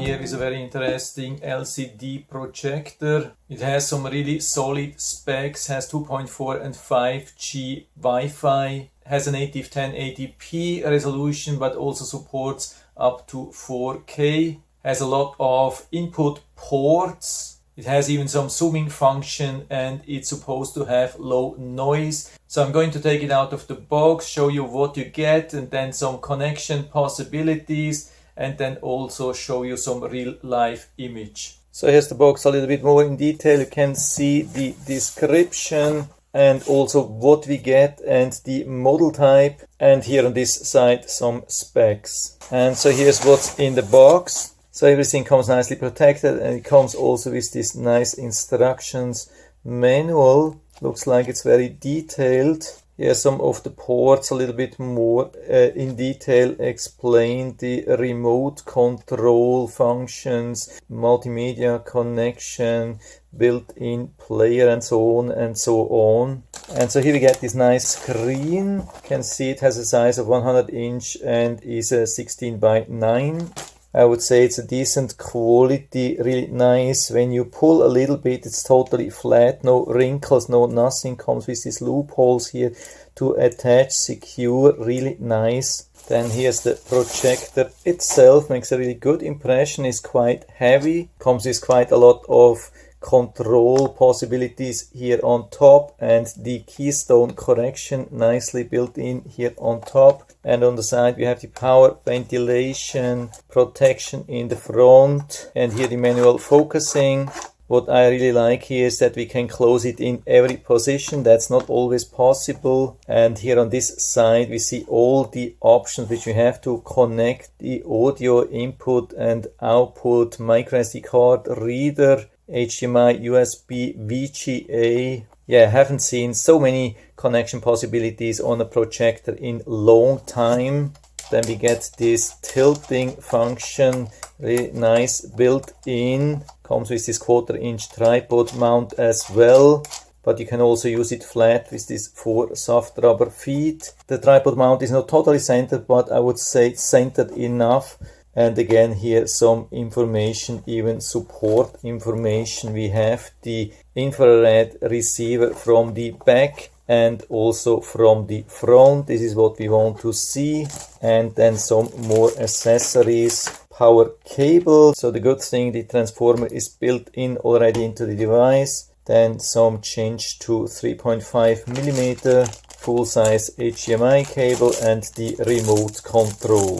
here is a very interesting LCD projector. It has some really solid specs, has 2.4 and 5G Wi-Fi, has a native 1080p resolution but also supports up to 4K, has a lot of input ports. It has even some zooming function and it's supposed to have low noise. So I'm going to take it out of the box, show you what you get and then some connection possibilities and then also show you some real life image. So here's the box a little bit more in detail. You can see the description and also what we get and the model type, and here on this side some specs. And so here's what's in the box. So everything comes nicely protected and it comes also with this nice instructions manual. Looks like it's very detailed. Here some of the ports a little bit more in detail explain the remote control functions, multimedia connection, built-in player and so on and so on. And so here we get this nice screen. You can see it has a size of 100 inch and is a 16:9. I would say it's a decent quality, really nice. When you pull a little bit, it's totally flat, no wrinkles, no nothing. Comes with these loopholes here to attach, secure, really nice. Then here's the projector itself, makes a really good impression, is quite heavy, comes with quite a lot of control possibilities here on top and the keystone correction nicely built in here on top. And on the side we have the power, ventilation, protection in the front, and here the manual focusing. What I really like here is that we can close it in every position. That's not always possible. And here on this side we see all the options which we have to connect the audio input and output, micro SD card reader, HDMI, USB, VGA. Yeah, I haven't seen so many connection possibilities on a projector in a long time. Then we get this tilting function, really nice built in. Comes with this 1/4 inch tripod mount as well. But you can also use it flat with these 4 soft rubber feet. The tripod mount is not totally centered, but I would say it's centered enough. And again here some information, even support information. We have the infrared receiver from the back and also from the front. This is what we want to see. And then some more accessories. Power cable. So the good thing, the transformer is built in already into the device. Then some change to 3.5mm full-size HDMI cable and the remote control.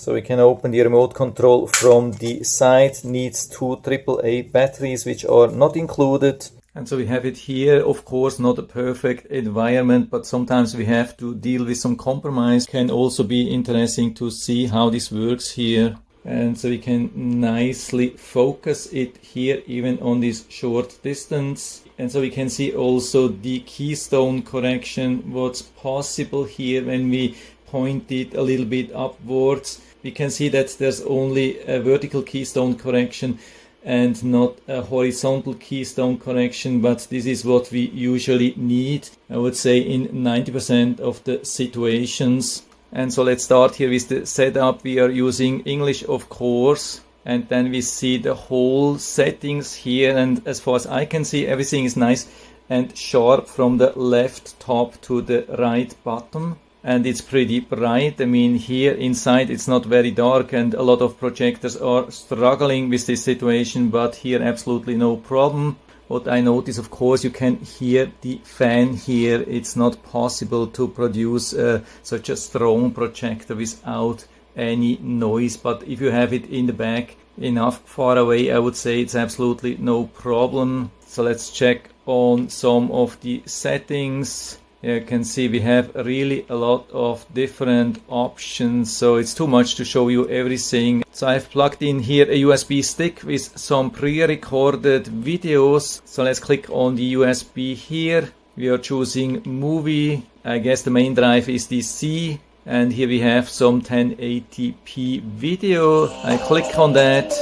So we can open the remote control from the side. Needs 2 AAA batteries which are not included. And so we have it here. Of course not a perfect environment, but sometimes we have to deal with some compromise. Can also be interesting to see how this works here. And so we can nicely focus it here even on this short distance. And so we can see also the keystone correction, what's possible here when we point it a little bit upwards. We can see that there's only a vertical keystone correction and not a horizontal keystone correction, but this is what we usually need, I would say, in 90% of the situations. And so let's start here with the setup. We are using English, of course, and then we see the whole settings here, and as far as I can see, everything is nice and sharp from the left top to the right bottom. And it's pretty bright. I mean, here inside it's not very dark and a lot of projectors are struggling with this situation, but here absolutely no problem. What I notice, of course, you can hear the fan here. It's not possible to produce such a strong projector without any noise, but if you have it in the back enough far away, I would say it's absolutely no problem. So let's check on some of the settings. You can see we have really a lot of different options, so it's too much to show you everything. So I've plugged in here a USB stick with some pre-recorded videos. So let's click on the USB here. We are choosing movie. I guess the main drive is the C. And here we have some 1080p video. I click on that.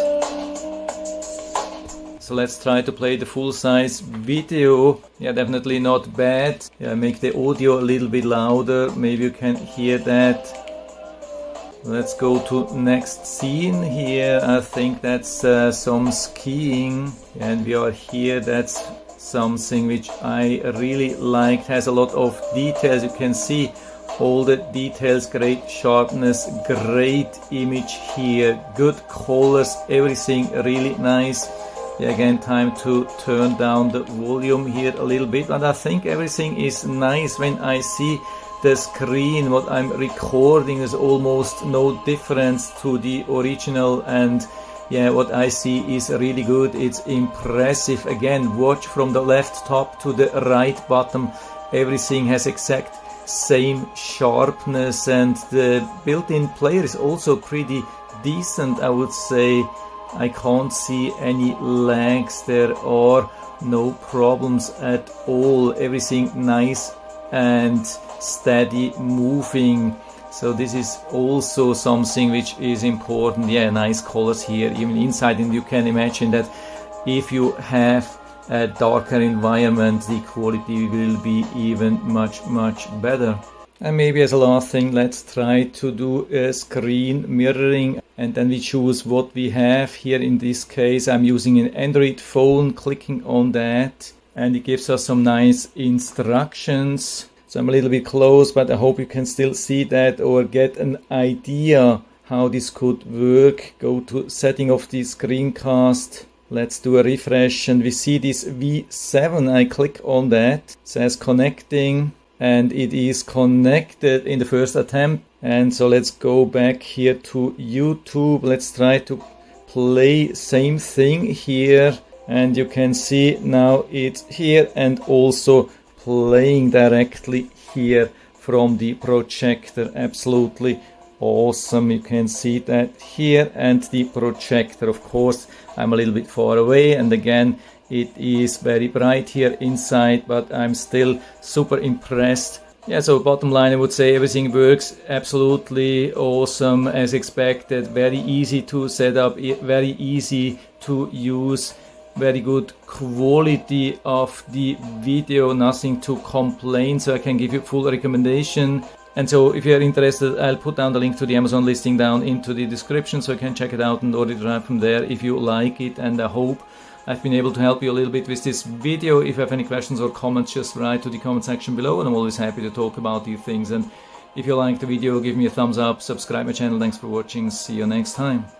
So let's try to play the full-size video. Yeah, definitely not bad. Yeah, make the audio a little bit louder. Maybe you can hear that. Let's go to next scene here. I think that's some skiing, and we are here. That's something which I really liked. Has a lot of details. You can see all the details, great sharpness, great image here, good colors, everything really nice. Yeah, again, time to turn down the volume here a little bit, but I think everything is nice. When I see the screen, what I'm recording, is almost no difference to the original, and yeah, what I see is really good. It's impressive. Again, watch from the left top to the right bottom, everything has exact same sharpness, and the built-in player is also pretty decent, I would say. I can't see any lags, there are no problems at all, everything nice and steady moving. So this is also something which is important. Yeah, nice colors here even inside, and you can imagine that if you have a darker environment, the quality will be even much better. And maybe as a last thing, let's try to do a screen mirroring, and then we choose what we have. Here in this case I'm using an Android phone, clicking on that, and it gives us some nice instructions. So I'm a little bit close, but I hope you can still see that or get an idea how this could work. Go to setting of the screencast. Let's do a refresh, and we see this V7. I click on that, it says connecting, and it is connected in the first attempt. And so let's go back here to YouTube. Let's try to play same thing here, and you can see now it's here and also playing directly here from the projector. Absolutely awesome. You can see that here, and the projector, of course, I'm a little bit far away, and again it is very bright here inside, but I'm still super impressed. Yeah, so bottom line, I would say everything works absolutely awesome as expected. Very easy to set up, very easy to use, very good quality of the video, nothing to complain, so I can give you full recommendation. And so if you're interested, I'll put down the link to the Amazon listing down into the description, so you can check it out and order it right from there if you like it. And I hope I've been able to help you a little bit with this video. If you have any questions or comments, just write to the comment section below, and I'm always happy to talk about these things. And if you liked the video, give me a thumbs up, subscribe my channel. Thanks for watching, see you next time.